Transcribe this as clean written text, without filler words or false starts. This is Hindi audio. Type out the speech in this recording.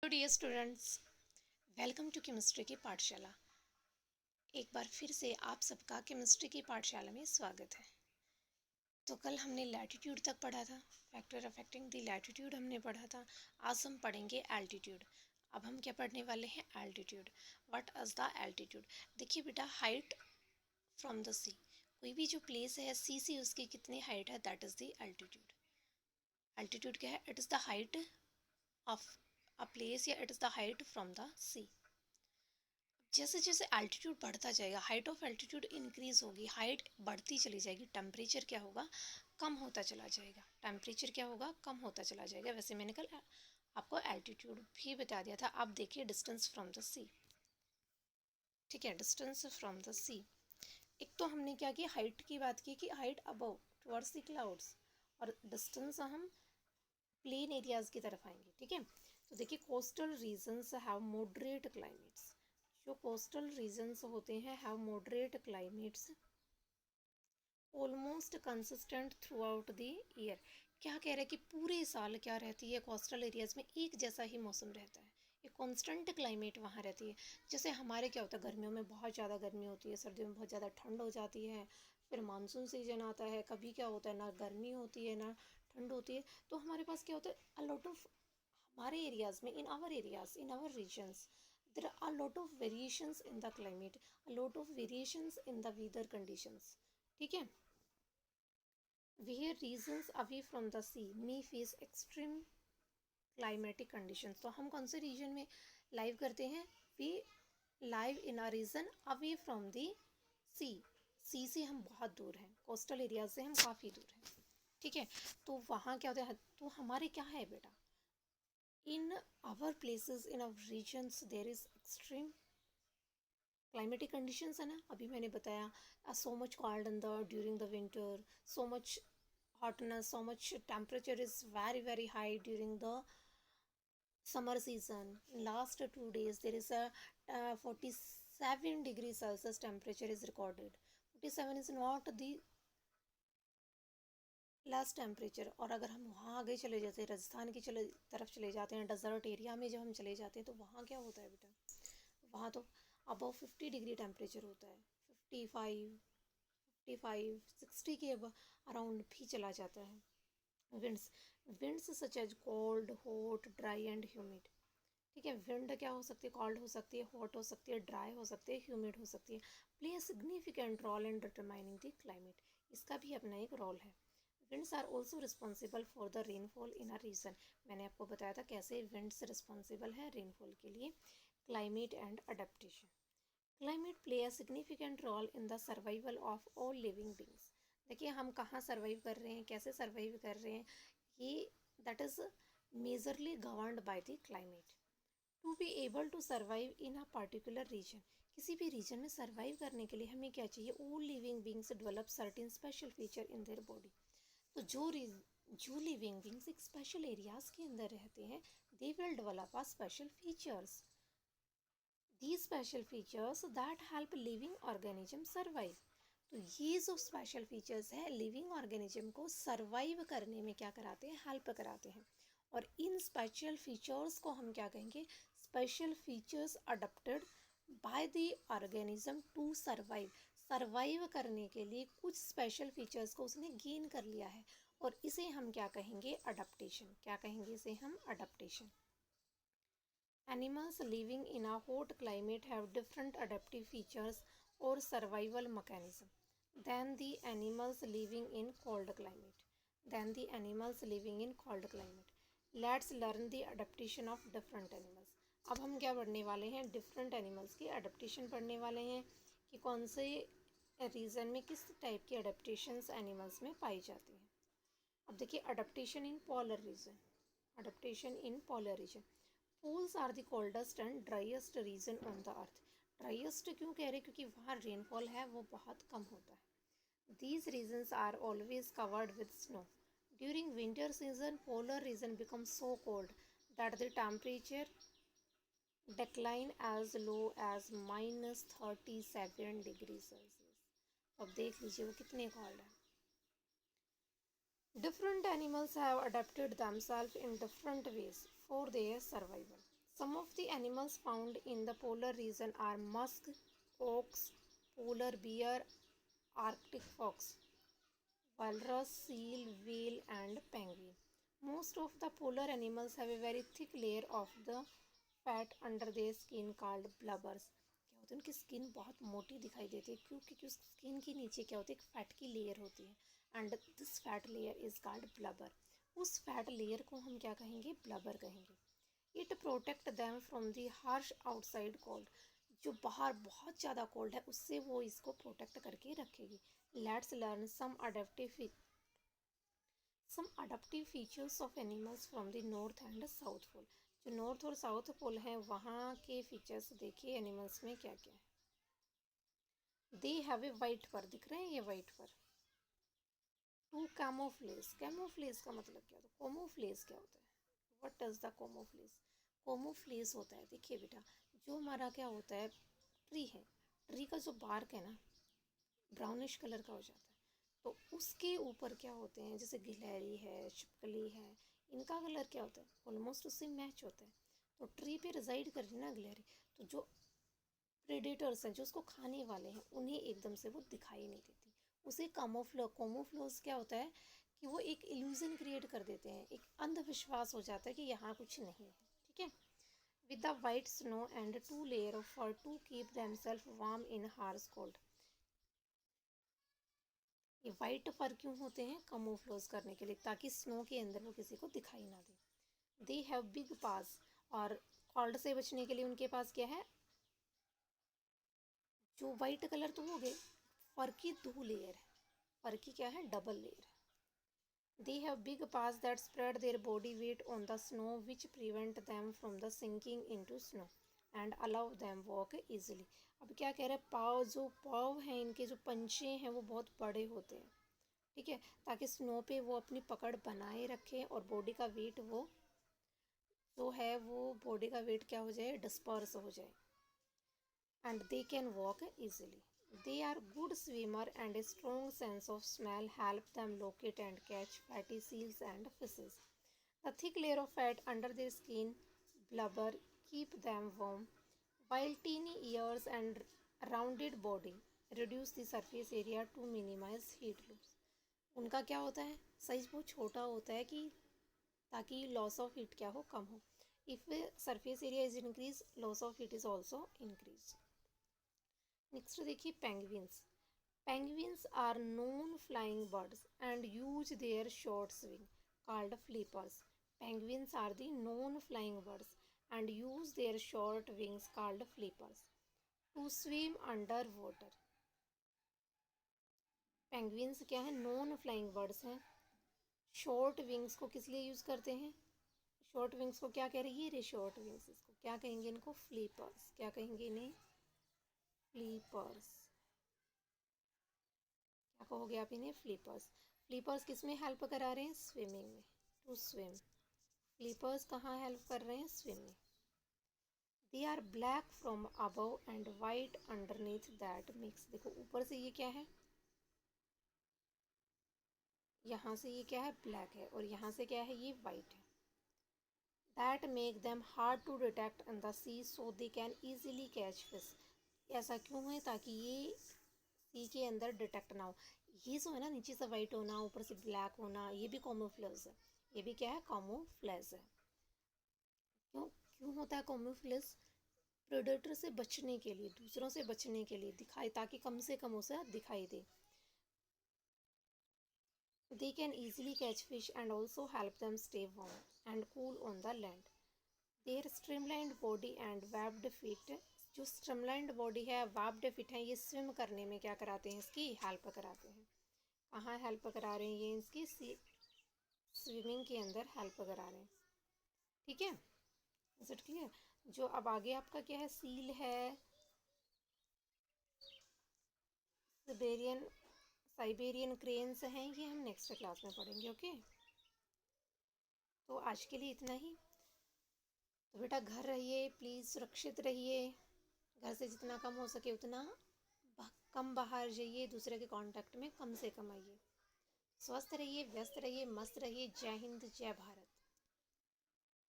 Dear students, welcome to chemistry की पाठशाला। एक बार फिर से आप सबका केमिस्ट्री की पाठशाला में स्वागत है। तो कल हमने लैटिट्यूड तक पढ़ा था, फैक्टर अफेक्टिंग द लैटिट्यूड हमने पढ़ा था। आज हम पढ़ेंगे एल्टीट्यूड। अब हम क्या पढ़ने वाले हैं? Altitude. What is the altitude? देखिए बेटा, हाइट फ्रॉम द सी, कोई भी जो प्लेस है सी से उसकी कितनी हाइट है, that is the altitude. Altitude क्या है? It is the height of a place या it is the height from the sea. जैसे जैसे एल्टीट्यूड बढ़ता जाएगा, हाइट ऑफ एल्टीट्यूड इंक्रीज होगी, हाइट बढ़ती चली जाएगी, टेम्परेचर क्या होगा? कम होता चला जाएगा। टेम्परेचर क्या होगा? कम होता चला जाएगा। वैसे मैंने कल आपको एल्टीट्यूड भी बता दिया था। आप देखिए डिस्टेंस फ्रॉम द सी, ठीक है, डिस्टेंस फ्रॉम द सी। एक तो हमने क्या किया, हाइट की बात की कि height above towards the clouds, और डिस्टेंस हम प्लेन एरियाज की तरफ आएंगे, ठीक है। तो देखिए, coastal regions have moderate climates. जो कोस्टल रीजन्स होते हैं have moderate climates almost consistent throughout the year. क्या कह रहे हैं कि पूरे साल क्या रहती है, कोस्टल एरियाज में एक जैसा ही मौसम रहता है, एक कांस्टेंट क्लाइमेट वहाँ रहती है। जैसे हमारे क्या होता है, गर्मियों में बहुत ज़्यादा गर्मी होती है, सर्दियों में बहुत ज़्यादा ठंड हो जाती है, फिर मानसून सीजन आता है, कभी क्या होता है ना गर्मी होती है ना ठंड होती है। तो हमारे पास क्या होता है, अ लॉट ऑफ, हमारे एरियाज में, in our areas, in our regions, there are a lot of variations in the climate, a lot of variations in the weather conditions, ठीक है। where regions away from the sea may face extreme climatic conditions। तो हम कौन से रीजन में लाइव करते हैं? We live in a region away from the sea. Sea से हम बहुत दूर हैं, कोस्टल एरिया से हम काफ़ी दूर हैं, ठीक है। तो वहाँ क्या होता है, तो हमारे क्या है बेटा, in our places, in our regions, there is extreme climatic conditions है ना। अभी मैंने बताया, so much cold in the during the winter, so much hotness, so much temperature is very very high during the summer season. Last 2 days there is a 47 degrees Celsius temperature is recorded. 47 is not the last temperature. और अगर हम वहाँ आगे चले जाते हैं, राजस्थान की तरफ चले जाते हैं, डेजर्ट एरिया में जब हम चले जाते हैं, तो वहाँ क्या होता है बेटा, वहाँ तो अबव 50 डिग्री टेम्परेचर होता है, 55 60 के अराउंड भी चला जाता है। Winds, winds such as cold, hot, dry and humid, ठीक है। विंड क्या हो सकती है? कॉल्ड हो सकती है, हॉट हो सकती है, ड्राई हो सकती है, ह्यूमिड हो सकती है। Play significant role in determining the climate, इसका भी अपना एक रोल है। Winds are also responsible for the rainfall in a region. मैंने आपको बताया था कैसे विंड्स रिस्पॉन्सिबल है रेनफॉल के लिए। Climate and adaptation, climate play a significant role in the survival of all living beings. देखिए, हम कहाँ सर्वाइव कर रहे हैं, कैसे सर्वाइव कर रहे हैं, ये that is majorly governed by the climate. To be able to survive in a particular region, किसी भी रीजन में सर्वाइव करने के लिए हमें क्या चाहिए? All living beings develop certain special feature in their body. तो जो लिविंग बींग्स एक स्पेशल एरियाज के अंदर रहते हैं, they will develop a special features, these special features that help living organism survive। तो ये जो स्पेशल फीचर्स है लिविंग ऑर्गेनिज्म को सर्वाइव करने में क्या कराते हैं? हेल्प कराते हैं। और इन स्पेशल फीचर्स को हम क्या कहेंगे? Special features adopted by the organism to survive. Survive करने के लिए कुछ स्पेशल फीचर्स को उसने गेन कर लिया है, और इसे हम क्या कहेंगे? अडप्टेशन। क्या कहेंगे इसे हम? Adaptation. Animals living in a hot climate have different adaptive features or survival mechanism than the animals living in cold climate. Let's learn the adaptation of different animals. अब हम क्या पढ़ने वाले हैं? डिफरेंट एनिमल्स की अडेप्टेशन पढ़ने वाले हैं कि कौन से रीजन में किस टाइप की अडेप्टेशंस एनिमल्स में पाई जाती हैं। अब देखिए, adaptation in polar region, adaptation in polar region. Poles are the coldest and driest region on the earth. Driest क्यों कह रहे हैं? क्योंकि वहाँ रेनफॉल है वो बहुत कम होता है। These regions are always covered with snow. During winter season polar region become so cold that the temperature decline as low as -37 degree Celsius. अब देख लीजिए वो कितने कोल्ड है। Different animals have adapted themselves in different ways for their survival. Some of the animals found in the polar region are musk ox, polar bear, Arctic fox, walrus, seal, whale, and penguin. Most of the polar animals have a very thick layer of the fat under their skin called blubbers. क्या होता है, उनकी स्किन बहुत मोटी दिखाई देती है क्योंकि स्किन के नीचे क्या होती है, एक फैट की लेयर होती है and this fat layer is called blubber. उस फैट लेयर को हम क्या कहेंगे, ब्लबर कहेंगे. It protect them from the harsh outside cold. जो बाहर बहुत ज़्यादा कोल्ड है उससे वो इसको प्रोटेक्ट करके रखेगी. Let's learn some adaptive features of animals from the north and south pole. जो नॉर्थ और साउथ पोल हैं वहाँ के फीचर्स देखिए एनिमल्स में क्या क्या है. दे हैव ए वाइट फर, दिख रहे हैं ये white fur. To camouflage. Camouflage का मतलब क्या होता है, कोमोफ्लेज क्या होता है, what does the camouflage. Camouflage होता है, देखिए बेटा, जो हमारा क्या होता है, ट्री है, ट्री का जो बार्क है ना ब्राउनिश कलर का हो जाता है, तो उसके ऊपर क्या होते हैं, जैसे गिलहरी है, छिपकली है, इनका कलर क्या होता है, ऑलमोस्ट उससे मैच होता है. तो ट्री पे रिजाइड कर रही है ना गिलहरी, तो जो प्रेडेटर्स हैं, जो उसको खाने वाले हैं, उन्हें एकदम से वो दिखाई नहीं देती. उसे कोमोफ्लोज क्या होता है कि वो एक इल्यूजन क्रिएट कर देते हैं, एक अंधविश्वास हो जाता है कि यहाँ कुछ नहीं है. ठीक है. With the white snow and two layer of fur to keep themselves warm in harsh cold. ये वाइट फर क्यों होते हैं, कमोफ्लोज करने के लिए, ताकि स्नो के अंदर वो किसी को दिखाई ना दे. दे हैव बिग पास, और कोल्ड से बचने के लिए उनके पास क्या है, जो वाइट कलर तो हो गए, फर की दो लेयर है, फर की क्या है, double layer. They have big paws that spread their body weight on the snow which prevent them from the sinking into snow and allow them walk easily. अब क्या कह रहे हैं, पाव, जो पाव हैं इनके, जो पंचे हैं वो बहुत बड़े होते हैं. ठीक है, ताकि स्नो पे वो अपनी पकड़ बनाए रखें और बॉडी का वेट वो जो है वो बॉडी का वेट क्या हो जाए, डिस्पर्स हो जाए, and they can walk easily. They are good swimmer and a strong sense of smell help them locate and catch fatty seals and fishes. The thick layer of fat under their skin blubber keep them warm, while teeny ears and rounded body reduce the surface area to minimize heat loss. उनका क्या होता है, साइज बहुत छोटा होता है कि ताकि लॉस ऑफ हीट क्या हो, कम हो. If surface area is increase, loss of heat is also increase. Next देखिए penguins. Penguins are non flying birds and use their short swing called flippers. Penguins are the non flying birds and use their short wings called flippers to swim under water. Penguins क्या है, नॉन फ्लाइंग बर्ड्स हैं. शॉर्ट विंग्स को किस लिए यूज़ करते हैं, शॉर्ट विंग्स को क्या कह रही है, ये शॉर्ट विंग्स, इसको क्या कहेंगे, इनको फ्लीपर्स. क्या कहेंगे इन्हें, फ्लीपर्स. क्या कहोगे आप इन्हें, फ्लीपर्स. फ्लीपर्स किस में हेल्प करा रहे हैं, स्विमिंग में, टू स्विम. फ्लीपर्स कहाँ हेल्प कर रहे हैं, swimming. They are black from above and white underneath that mix. देखो ऊपर से ये क्या है, यहाँ से ये क्या है, ब्लैक है, और यहाँ से क्या है, ये वाइट है. That make them hard to detect in the sea so they can easily catch fish. ऐसा क्यों है, ताकि ये सी के अंदर डिटेक्ट ना हो. ये जो है ना, नीचे से वाइट होना, ऊपर से ब्लैक होना, ये भी कॉमोफ्लेज है. ये भी क्या है, कॉमोफ्लेज है. क्यों क्यों होता है कॉमोफ्लेज, प्रेडेटर से बचने के लिए, दूसरों से बचने के लिए, दिखाई, ताकि कम से कम उसे दिखाई दे. They can easily catch fish and also help them stay warm and cool on the land. Their streamlined body and webbed feet, जो streamlined body है, webbed feet हैं, ये swim करने में क्या कराते हैं, इसकी हेल्प कराते हैं. कहाँ हेल्प करा रहे हैं, ये इसकी स्विमिंग के अंदर हेल्प करा रहे हैं. ठीक है, इज इट क्लियर. जो अब आगे आपका क्या है, सील है, साइबेरियन क्रेन्स हैं, ये हम नेक्स्ट क्लास में पढ़ेंगे. ओके, तो आज के लिए इतना ही. तो बेटा घर रहिए, प्लीज़ सुरक्षित रहिए, घर से जितना कम हो सके उतना कम बाहर जाइए, दूसरे के कांटेक्ट में कम से कम आइए. स्वस्थ रहिए, व्यस्त रहिए, मस्त रहिए. जय हिंद, जय भारत.